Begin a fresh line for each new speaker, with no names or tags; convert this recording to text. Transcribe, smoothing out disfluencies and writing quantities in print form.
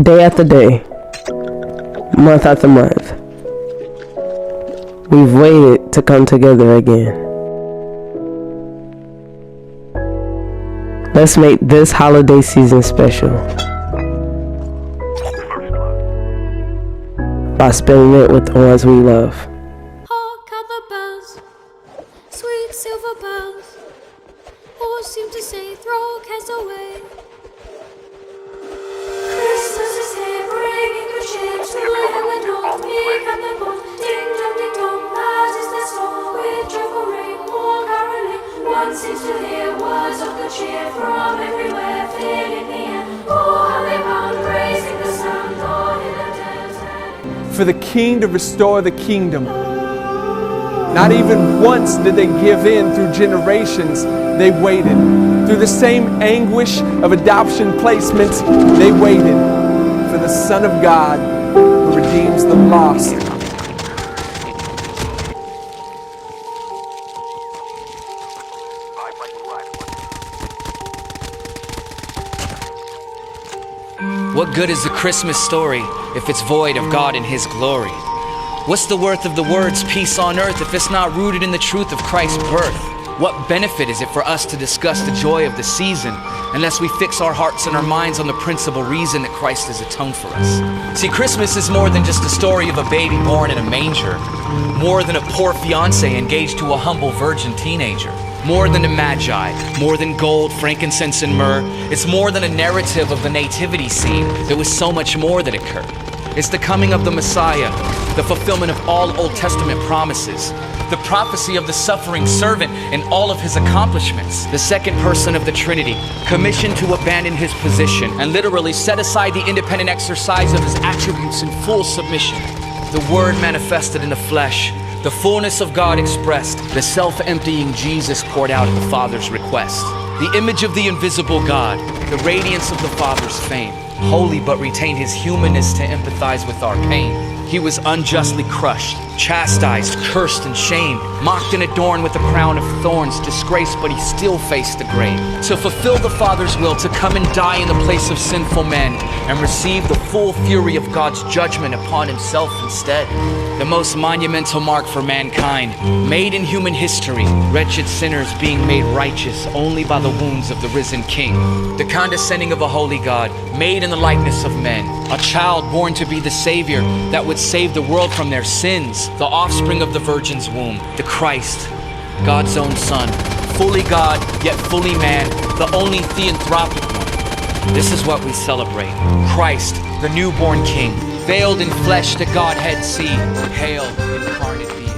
Day after day, month after month, we've waited to come together again. Let's make this holiday season special by spending it with the ones we love.
Hark at the bells, sweet silver bells, all seem to say throw cares away. Christmas is here, bringing good cheer to young and old, meek and the bold. Ding dong, that is their song, with joyful ring, more caroling. One seems to hear words of good cheer from everywhere, filling the air. Oh, how they bound, praising the Son, Lord in the desert.
For the King to restore the kingdom. Not even once did they give in through generations. They waited. Through the same anguish of adoption placements, they waited for the Son of God who redeems the lost.
What good is a Christmas story if it's void of God and His glory? What's the worth of the words peace on earth if it's not rooted in the truth of Christ's birth? What benefit is it for us to discuss the joy of the season unless we fix our hearts and our minds on the principal reason that Christ has atoned for us? See, Christmas is more than just a story of a baby born in a manger, more than a poor fiance engaged to a humble virgin teenager, more than a magi, more than gold, frankincense, and myrrh. It's more than a narrative of the nativity scene. There was so much more that occurred. It's the coming of the Messiah, the fulfillment of all Old Testament promises, the prophecy of the suffering servant and all of his accomplishments, the second person of the Trinity, commissioned to abandon his position and literally set aside the independent exercise of his attributes in full submission. The Word manifested in the flesh, the fullness of God expressed, the self-emptying Jesus poured out at the Father's request. The image of the invisible God, the radiance of the Father's fame, holy but retained his humanness to empathize with our pain. He was unjustly crushed, chastised, cursed, and shamed, mocked and adorned with a crown of thorns, disgraced, but he still faced the grave. To fulfill the Father's will, to come and die in the place of sinful men, and receive the full fury of God's judgment upon himself instead. The most monumental mark for mankind, made in human history, wretched sinners being made righteous only by the wounds of the risen King. The condescending of a holy God, made in the likeness of men, a child born to be the Savior that would save the world from their sins, the offspring of the Virgin's womb, the Christ, God's own Son, fully God, yet fully man, the only theanthropic one. This is what we celebrate. Christ, the newborn King, veiled in flesh the Godhead see, hail incarnate being.